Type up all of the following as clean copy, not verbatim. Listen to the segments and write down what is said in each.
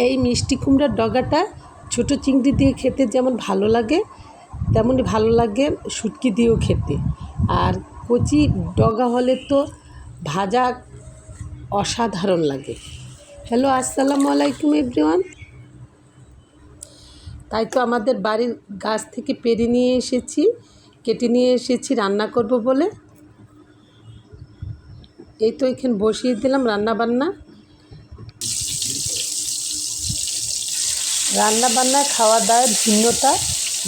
এই মিষ্টি কুমড়ার ডগাটা ছোটো চিংড়ি দিয়ে খেতে যেমন ভালো লাগে, তেমনই ভালো লাগে শুটকি দিয়েও খেতে। আর কচি ডগা হলে তো ভাজা অসাধারণ লাগে। হ্যালো, আসসালামু আলাইকুম এভরিওয়ান। তাই তো আমাদের বাড়ির গাছ থেকে পেড়ে নিয়ে এসেছি, কেটে নিয়ে এসেছি রান্না করব বলে। এই তো এখানে বসিয়ে দিলাম রান্না খাওয়া দাওয়ার ভিন্নতা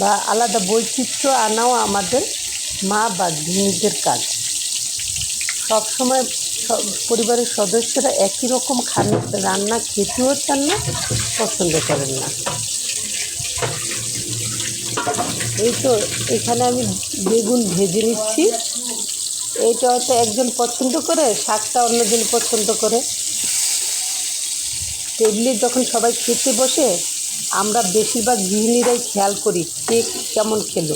বা আলাদা বৈচিত্র্য আনাও আমাদের মা বা গৃহিণীদের কাজ। সবসময় পরিবারের সদস্যরা একই রকম রান্না খেতেও চান না, পছন্দ করেন না। এই তো এখানে আমি বেগুন ভেজে নিচ্ছি। এইটা হয়তো একজন পছন্দ করে, শাকটা অন্যজন পছন্দ করে। টেবিলে যখন সবাই খেতে বসে আমরা বেশিরভাগ গৃহিণীরাই খেয়াল করি কে কেমন খেলো।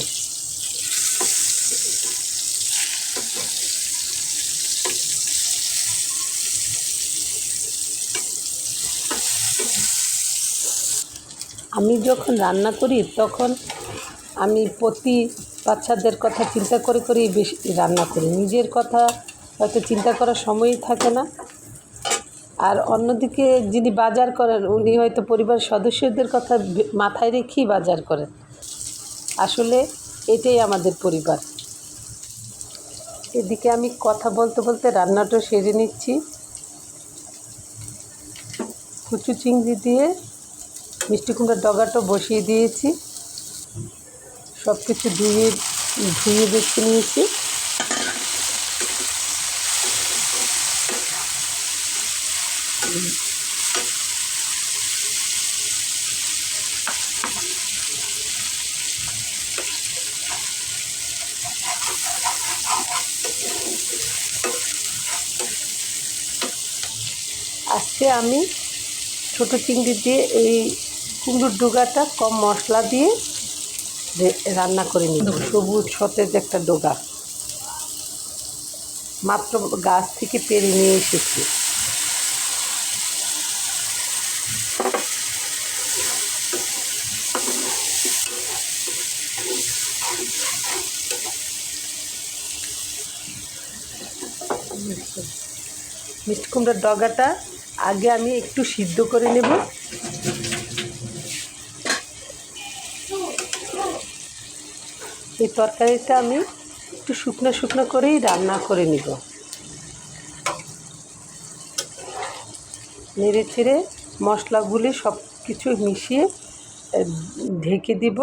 আমি যখন রান্না করি তখন আমি প্রতি বাচ্চাদের কথা চিন্তা করেই বেশি রান্না করি। নিজের কথা হয়তো চিন্তা করার সময়ই থাকে না। আর অন্যদিকে যিনি বাজার করেন উনি হয়তো পরিবারের সদস্যদের কথা মাথায় রেখেই বাজার করেন। আসলে এটাই আমাদের পরিবার। এদিকে আমি কথা বলতে বলতে রান্নাটা সেরে নিচ্ছি। কুচু চিংড়ি দিয়ে মিষ্টি কুমড়ার ডগাটা বসিয়ে দিয়েছি। সব কিছু ধুয়ে বেছে নিয়েছি। আজকে আমি ছোটো চিংড়ি দিয়ে এই কুমড়োর ডোগাটা কম মশলা দিয়ে রান্না করে নিই। সবুজ সতেজ একটা ডোগা, মাত্র গাছ থেকে পেড়ে নিয়ে এসেছি। মিষ্টি কুমড়ার ডগাটা আগে আমি একটু সিদ্ধ করে নেব। এই তরকারিটা আমি একটু শুকনো করেই রান্না করে নিব। নেড়ে চেড়ে মশলাগুলি সব কিছু মিশিয়ে ঢেকে দিব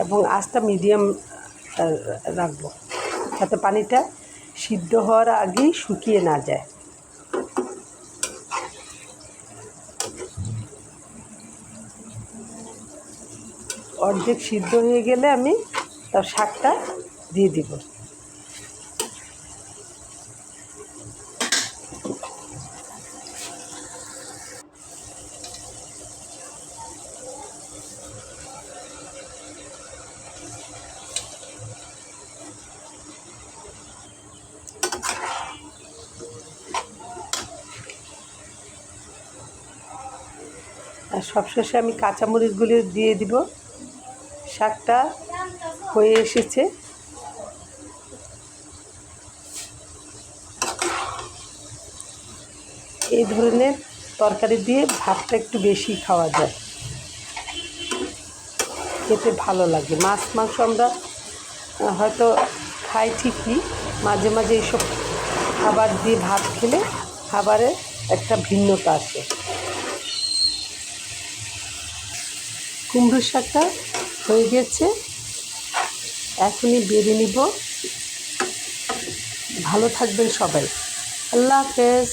এবং আঁচটা মিডিয়াম রাখবো, যাতে পানিটা সিদ্ধ হওয়ার আগেই শুকিয়ে না যায়। অর্ধেক সিদ্ধ হয়ে গেলে আমি তার শাকটা দিয়ে দিব। আর সবশেষে আমি কাঁচামরিচগুলি দিয়ে দিব। শাকটা হয়ে এসেছে। এই ধরনের তরকারি দিয়ে ভাতটা একটু বেশি খাওয়া যায়, খেতে ভালো লাগে। মাছ মাংস আমরা হয়তো খাই ঠিকই, মাঝে মাঝে এইসব খাবার দিয়ে ভাত খেলে খাবারের একটা ভিন্নতা আসে। কুমড়ো শাকটা হয়ে গেছে, এখনই বেড়ে নিব। ভালো থাকবেন সবাই। আল্লাহ হাফেজ।